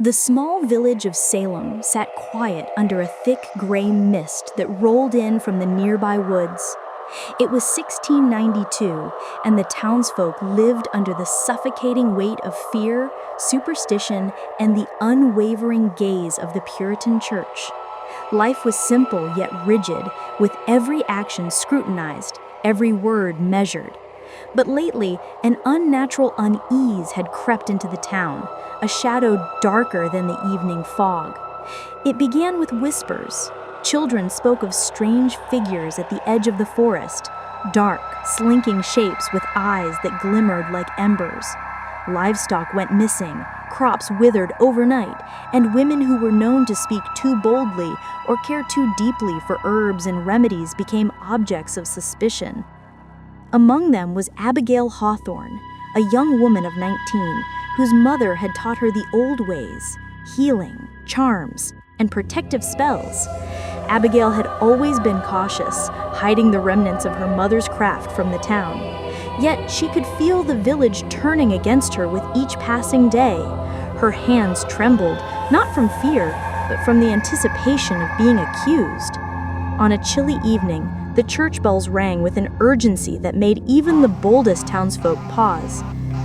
The small village of Salem sat quiet under a thick gray mist that rolled in from the nearby woods. It was 1692, and the townsfolk lived under the suffocating weight of fear, superstition, and the unwavering gaze of the Puritan Church. Life was simple yet rigid, with every action scrutinized, every word measured. But lately, an unnatural unease had crept into the town, a shadow darker than the evening fog. It began with whispers. Children spoke of strange figures at the edge of the forest, dark, slinking shapes with eyes that glimmered like embers. Livestock went missing, crops withered overnight, and women who were known to speak too boldly or care too deeply for herbs and remedies became objects of suspicion. Among them was Abigail Hawthorne, a young woman of 19, whose mother had taught her the old ways, healing, charms, and protective spells. Abigail had always been cautious, hiding the remnants of her mother's craft from the town. Yet she could feel the village turning against her with each passing day. Her hands trembled, not from fear, but from the anticipation of being accused. On a chilly evening, the church bells rang with an urgency that made even the boldest townsfolk pause.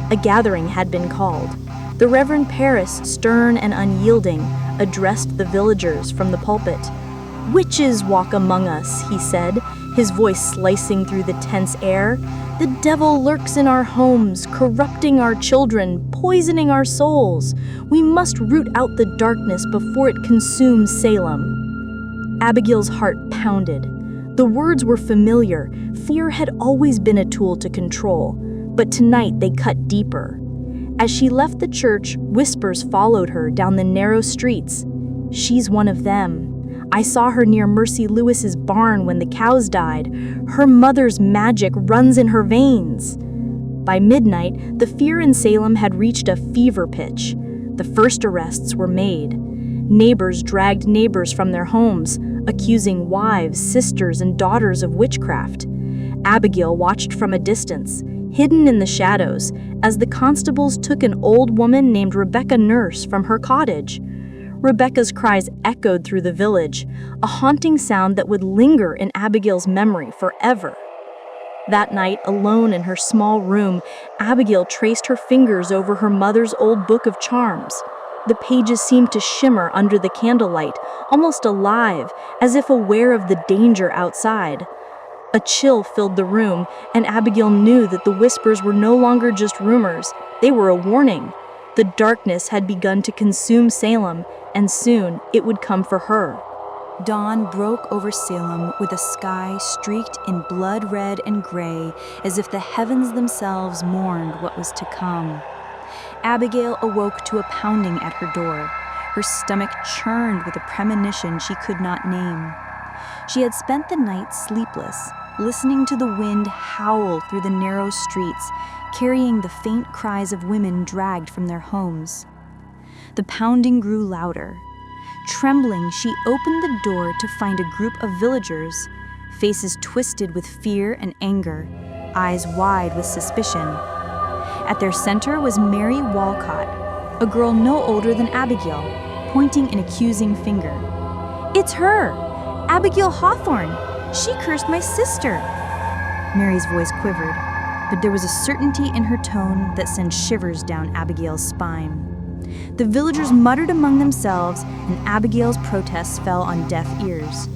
A gathering had been called. The Reverend Paris, stern and unyielding, addressed the villagers from the pulpit. "Witches walk among us," he said, his voice slicing through the tense air. "The devil lurks in our homes, corrupting our children, poisoning our souls. We must root out the darkness before it consumes Salem." Abigail's heart pounded. The words were familiar. Fear had always been a tool to control, but tonight they cut deeper. As she left the church, whispers followed her down the narrow streets. "She's one of them. I saw her near Mercy Lewis's barn when the cows died. Her mother's magic runs in her veins." By midnight, the fear in Salem had reached a fever pitch. The first arrests were made. Neighbors dragged neighbors from their homes, accusing wives, sisters, and daughters of witchcraft. Abigail watched from a distance, hidden in the shadows, as the constables took an old woman named Rebecca Nurse from her cottage. Rebecca's cries echoed through the village, a haunting sound that would linger in Abigail's memory forever. That night, alone in her small room, Abigail traced her fingers over her mother's old book of charms. The pages seemed to shimmer under the candlelight, almost alive, as if aware of the danger outside. A chill filled the room, and Abigail knew that the whispers were no longer just rumors. They were a warning. The darkness had begun to consume Salem, and soon it would come for her. Dawn broke over Salem with a sky streaked in blood red and gray, as if the heavens themselves mourned what was to come. Abigail awoke to a pounding at her door. Her stomach churned with a premonition she could not name. She had spent the night sleepless, listening to the wind howl through the narrow streets, carrying the faint cries of women dragged from their homes. The pounding grew louder. Trembling, she opened the door to find a group of villagers, faces twisted with fear and anger, eyes wide with suspicion. At their center was Mary Walcott, a girl no older than Abigail, pointing an accusing finger. "It's her! Abigail Hawthorne! She cursed my sister!" Mary's voice quivered, but there was a certainty in her tone that sent shivers down Abigail's spine. The villagers muttered among themselves, and Abigail's protests fell on deaf ears.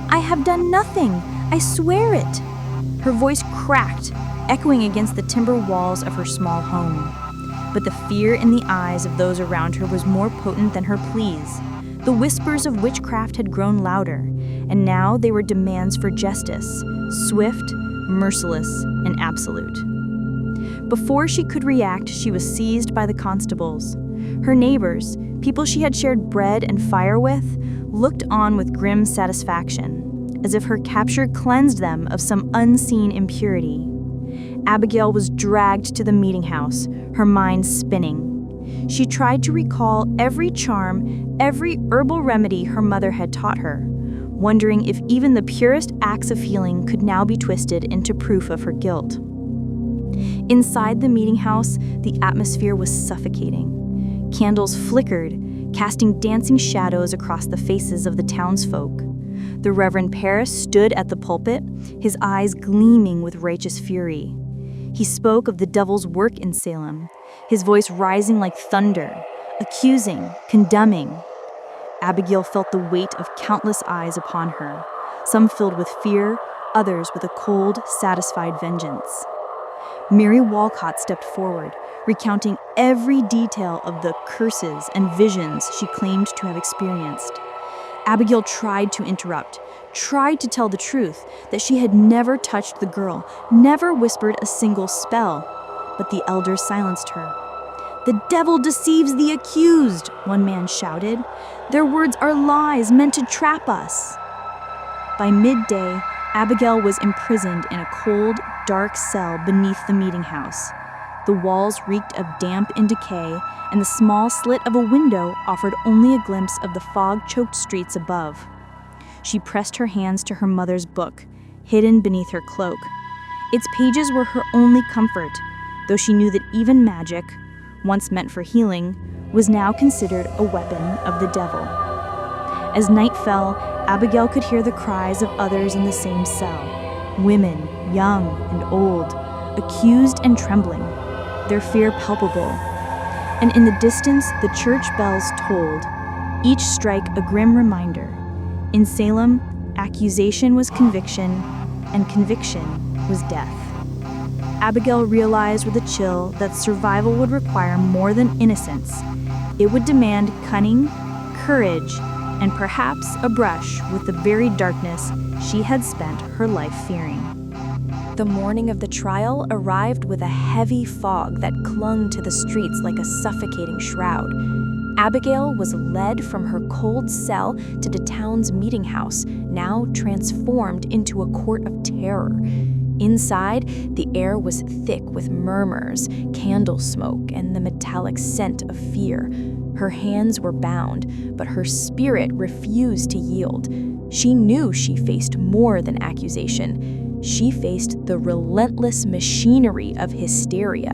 "I have done nothing! I swear it!" Her voice cracked, echoing against the timber walls of her small home. But the fear in the eyes of those around her was more potent than her pleas. The whispers of witchcraft had grown louder, and now they were demands for justice, swift, merciless, and absolute. Before she could react, she was seized by the constables. Her neighbors, people she had shared bread and fire with, looked on with grim satisfaction, as if her capture cleansed them of some unseen impurity. Abigail was dragged to the meeting house, her mind spinning. She tried to recall every charm, every herbal remedy her mother had taught her, wondering if even the purest acts of healing could now be twisted into proof of her guilt. Inside the meeting house, the atmosphere was suffocating. Candles flickered, casting dancing shadows across the faces of the townsfolk. The Reverend Paris stood at the pulpit, his eyes gleaming with righteous fury. He spoke of the devil's work in Salem, his voice rising like thunder, accusing, condemning. Abigail felt the weight of countless eyes upon her, some filled with fear, others with a cold, satisfied vengeance. Mary Walcott stepped forward, recounting every detail of the curses and visions she claimed to have experienced. Abigail tried to interrupt, tried to tell the truth, that she had never touched the girl, never whispered a single spell, but the elders silenced her. "The devil deceives the accused," one man shouted. "Their words are lies meant to trap us." By midday, Abigail was imprisoned in a cold, dark cell beneath the meeting house. The walls reeked of damp and decay, and the small slit of a window offered only a glimpse of the fog-choked streets above. She pressed her hands to her mother's book, hidden beneath her cloak. Its pages were her only comfort, though she knew that even magic, once meant for healing, was now considered a weapon of the devil. As night fell, Abigail could hear the cries of others in the same cell, women, young and old, accused and trembling, their fear palpable. And in the distance, the church bells tolled, each strike a grim reminder. In Salem, accusation was conviction, and conviction was death. Abigail realized with a chill that survival would require more than innocence. It would demand cunning, courage, and perhaps a brush with the very darkness she had spent her life fearing. The morning of the trial arrived with a heavy fog that clung to the streets like a suffocating shroud. Abigail was led from her cold cell to the town's meeting house, now transformed into a court of terror. Inside, the air was thick with murmurs, candle smoke, and the metallic scent of fear. Her hands were bound, but her spirit refused to yield. She knew she faced more than accusation. She faced the relentless machinery of hysteria.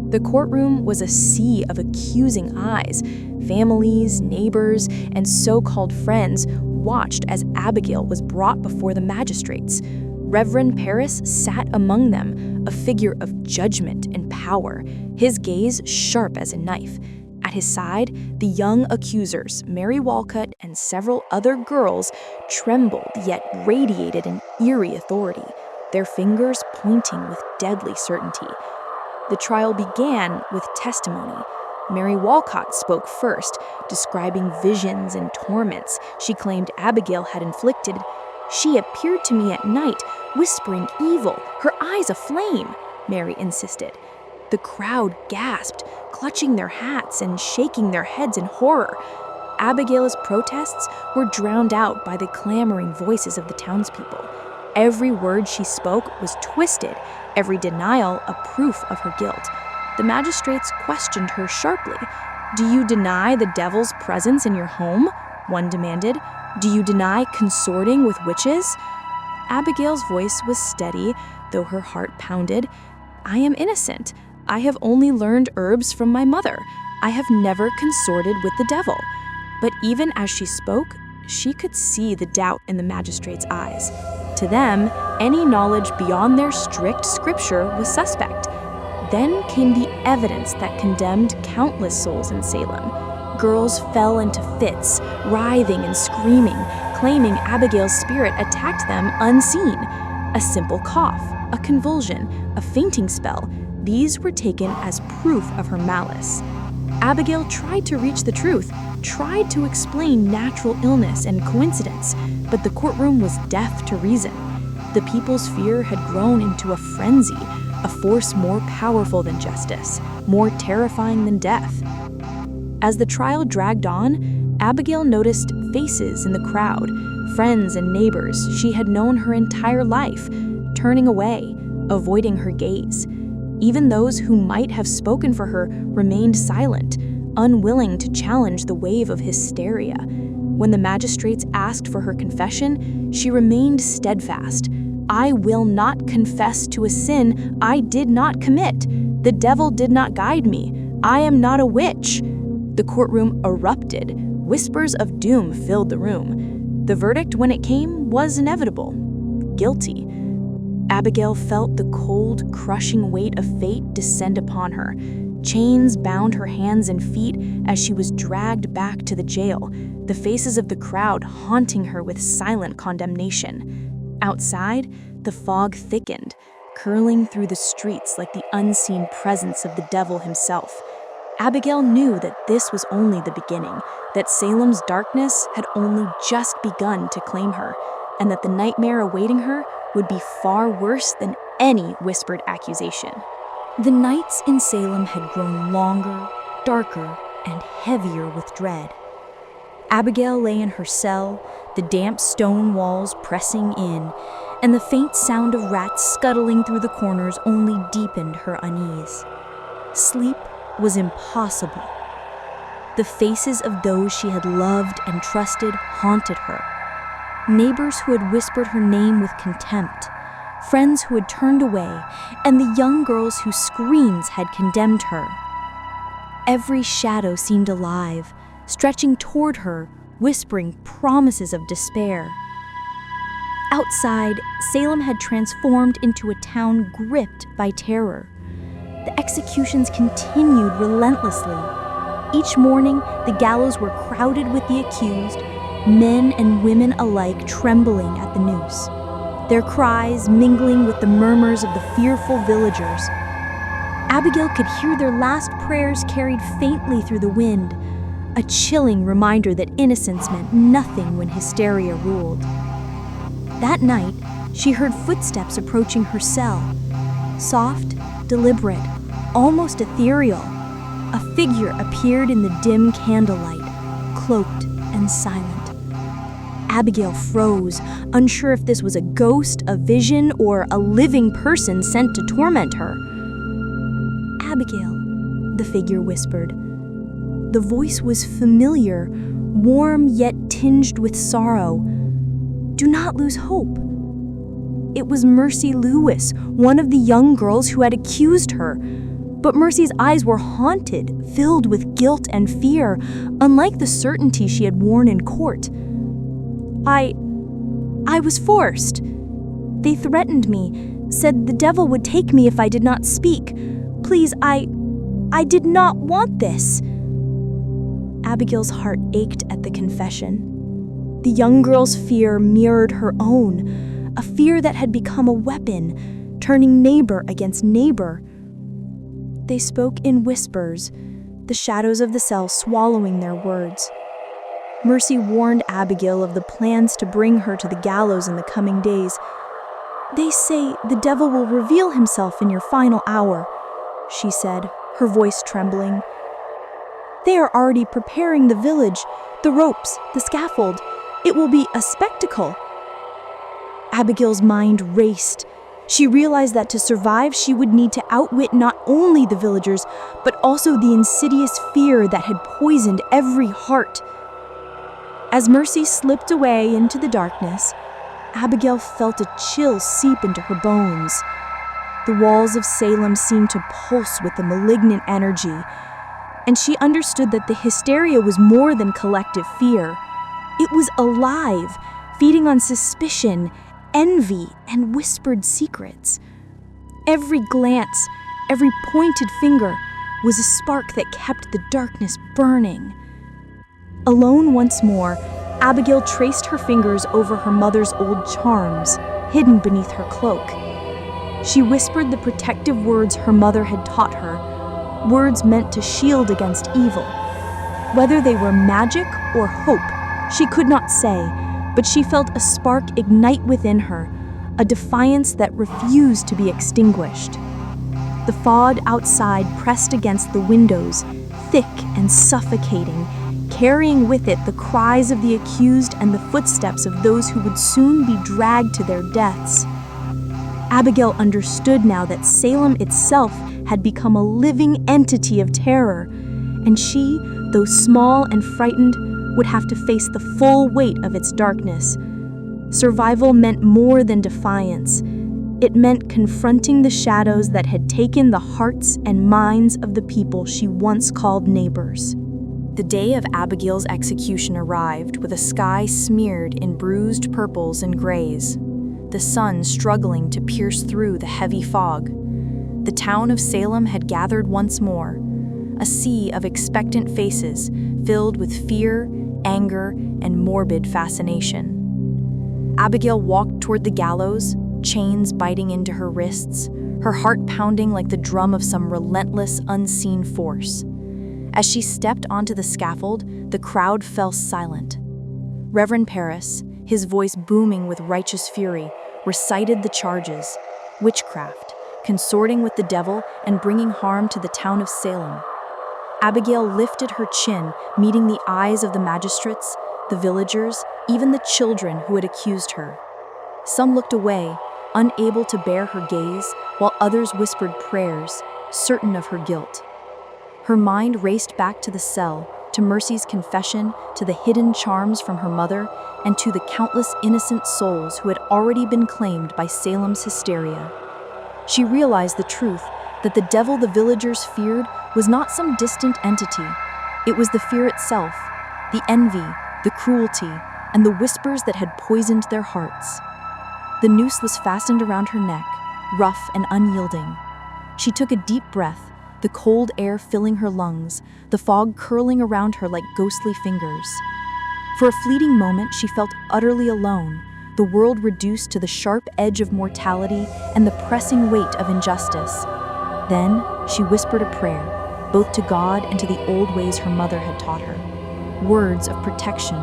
The courtroom was a sea of accusing eyes. Families, neighbors, and so-called friends watched as Abigail was brought before the magistrates. Reverend Paris sat among them, a figure of judgment and power, his gaze sharp as a knife. At his side, the young accusers, Mary Walcott and several other girls, trembled yet radiated an eerie authority, their fingers pointing with deadly certainty. The trial began with testimony. Mary Walcott spoke first, describing visions and torments she claimed Abigail had inflicted. "She appeared to me at night, whispering evil, her eyes aflame," Mary insisted. The crowd gasped, clutching their hats and shaking their heads in horror. Abigail's protests were drowned out by the clamoring voices of the townspeople. Every word she spoke was twisted, every denial a proof of her guilt. The magistrates questioned her sharply. "Do you deny the devil's presence in your home?" one demanded. "Do you deny consorting with witches?" Abigail's voice was steady, though her heart pounded. "I am innocent. I have only learned herbs from my mother. I have never consorted with the devil." But even as she spoke, she could see the doubt in the magistrates' eyes. To them, any knowledge beyond their strict scripture was suspect. Then came the evidence that condemned countless souls in Salem. Girls fell into fits, writhing and screaming, claiming Abigail's spirit attacked them unseen. A simple cough, a convulsion, a fainting spell, these were taken as proof of her malice. Abigail tried to reach the truth, tried to explain natural illness and coincidence, but the courtroom was deaf to reason. The people's fear had grown into a frenzy, a force more powerful than justice, more terrifying than death. As the trial dragged on, Abigail noticed faces in the crowd, friends and neighbors she had known her entire life, turning away, avoiding her gaze. Even those who might have spoken for her remained silent, unwilling to challenge the wave of hysteria. When the magistrates asked for her confession, she remained steadfast. "I will not confess to a sin I did not commit. The devil did not guide me. I am not a witch." The courtroom erupted. Whispers of doom filled the room. The verdict, when it came, was inevitable: guilty. Abigail felt the cold, crushing weight of fate descend upon her. Chains bound her hands and feet as she was dragged back to the jail, the faces of the crowd haunting her with silent condemnation. Outside, the fog thickened, curling through the streets like the unseen presence of the devil himself. Abigail knew that this was only the beginning, that Salem's darkness had only just begun to claim her, and that the nightmare awaiting her would be far worse than any whispered accusation. The nights in Salem had grown longer, darker, and heavier with dread. Abigail lay in her cell, the damp stone walls pressing in, and the faint sound of rats scuttling through the corners only deepened her unease. Sleep was impossible. The faces of those she had loved and trusted haunted her. Neighbors who had whispered her name with contempt, friends who had turned away, and the young girls whose screams had condemned her. Every shadow seemed alive, stretching toward her, whispering promises of despair. Outside, Salem had transformed into a town gripped by terror. The executions continued relentlessly. Each morning, the gallows were crowded with the accused, men and women alike trembling at the noose, their cries mingling with the murmurs of the fearful villagers. Abigail could hear their last prayers carried faintly through the wind, a chilling reminder that innocence meant nothing when hysteria ruled. That night, she heard footsteps approaching her cell. Soft, deliberate, almost ethereal, a figure appeared in the dim candlelight, cloaked and silent. Abigail froze, unsure if this was a ghost, a vision, or a living person sent to torment her. "Abigail," the figure whispered. The voice was familiar, warm yet tinged with sorrow. "Do not lose hope." It was Mercy Lewis, one of the young girls who had accused her. But Mercy's eyes were haunted, filled with guilt and fear, unlike the certainty she had worn in court. I was forced. They threatened me, said the devil would take me if I did not speak. Please, I did not want this." Abigail's heart ached at the confession. The young girl's fear mirrored her own, a fear that had become a weapon, turning neighbor against neighbor. They spoke in whispers, the shadows of the cell swallowing their words. Mercy warned Abigail of the plans to bring her to the gallows in the coming days. "They say the devil will reveal himself in your final hour," she said, her voice trembling. "They are already preparing the village, the ropes, the scaffold. It will be a spectacle." Abigail's mind raced. She realized that to survive, she would need to outwit not only the villagers, but also the insidious fear that had poisoned every heart. As Mercy slipped away into the darkness, Abigail felt a chill seep into her bones. The walls of Salem seemed to pulse with a malignant energy, and she understood that the hysteria was more than collective fear. It was alive, feeding on suspicion, envy, and whispered secrets. Every glance, every pointed finger was a spark that kept the darkness burning. Alone once more, Abigail traced her fingers over her mother's old charms, hidden beneath her cloak. She whispered the protective words her mother had taught her, words meant to shield against evil. Whether they were magic or hope, she could not say, but she felt a spark ignite within her, a defiance that refused to be extinguished. The fog outside pressed against the windows, thick and suffocating, carrying with it the cries of the accused and the footsteps of those who would soon be dragged to their deaths. Abigail understood now that Salem itself had become a living entity of terror, and she, though small and frightened, would have to face the full weight of its darkness. Survival meant more than defiance. It meant confronting the shadows that had taken the hearts and minds of the people she once called neighbors. The day of Abigail's execution arrived with a sky smeared in bruised purples and grays, the sun struggling to pierce through the heavy fog. The town of Salem had gathered once more, a sea of expectant faces filled with fear, anger, and morbid fascination. Abigail walked toward the gallows, chains biting into her wrists, her heart pounding like the drum of some relentless, unseen force. As she stepped onto the scaffold, the crowd fell silent. Reverend Parris, his voice booming with righteous fury, recited the charges: witchcraft, consorting with the devil and bringing harm to the town of Salem. Abigail lifted her chin, meeting the eyes of the magistrates, the villagers, even the children who had accused her. Some looked away, unable to bear her gaze, while others whispered prayers, certain of her guilt. Her mind raced back to the cell, to Mercy's confession, to the hidden charms from her mother, and to the countless innocent souls who had already been claimed by Salem's hysteria. She realized the truth, that the devil the villagers feared was not some distant entity. It was the fear itself, the envy, the cruelty, and the whispers that had poisoned their hearts. The noose was fastened around her neck, rough and unyielding. She took a deep breath, the cold air filling her lungs, the fog curling around her like ghostly fingers. For a fleeting moment, she felt utterly alone, the world reduced to the sharp edge of mortality and the pressing weight of injustice. Then she whispered a prayer, both to God and to the old ways her mother had taught her. Words of protection,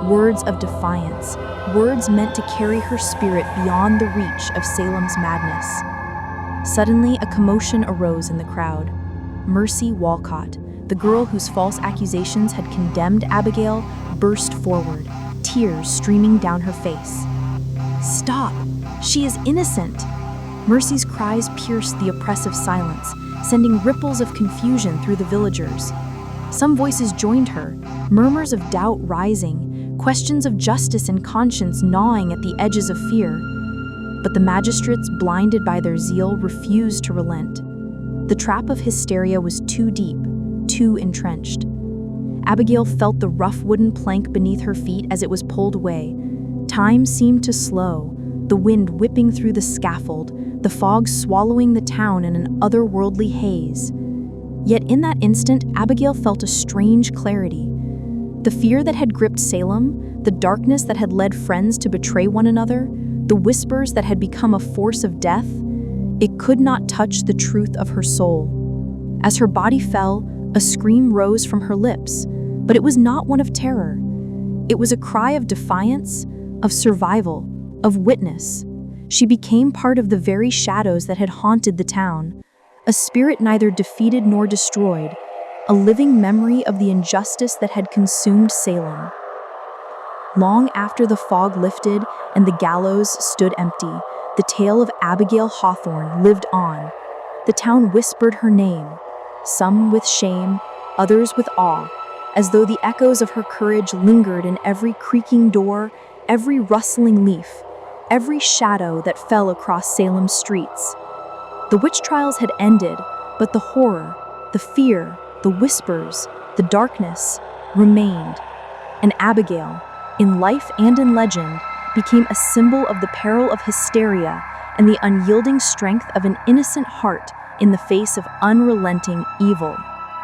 words of defiance, words meant to carry her spirit beyond the reach of Salem's madness. Suddenly, a commotion arose in the crowd. Mercy Walcott, the girl whose false accusations had condemned Abigail, burst forward, tears streaming down her face. "Stop! She is innocent!" Mercy's cries pierced the oppressive silence, sending ripples of confusion through the villagers. Some voices joined her, murmurs of doubt rising, questions of justice and conscience gnawing at the edges of fear. But the magistrates, blinded by their zeal, refused to relent. The trap of hysteria was too deep, too entrenched. Abigail felt the rough wooden plank beneath her feet as it was pulled away. Time seemed to slow, the wind whipping through the scaffold, the fog swallowing the town in an otherworldly haze. Yet in that instant, Abigail felt a strange clarity. The fear that had gripped Salem, the darkness that had led friends to betray one another, the whispers that had become a force of death, it could not touch the truth of her soul. As her body fell, a scream rose from her lips, but it was not one of terror. It was a cry of defiance, of survival, of witness. She became part of the very shadows that had haunted the town, a spirit neither defeated nor destroyed, a living memory of the injustice that had consumed Salem. Long after the fog lifted and the gallows stood empty, the tale of Abigail Hawthorne lived on. The town whispered her name, some with shame, others with awe, as though the echoes of her courage lingered in every creaking door, every rustling leaf, every shadow that fell across Salem's streets. The witch trials had ended, but the horror, the fear, the whispers, the darkness remained. And Abigail, in life and in legend, became a symbol of the peril of hysteria and the unyielding strength of an innocent heart in the face of unrelenting evil.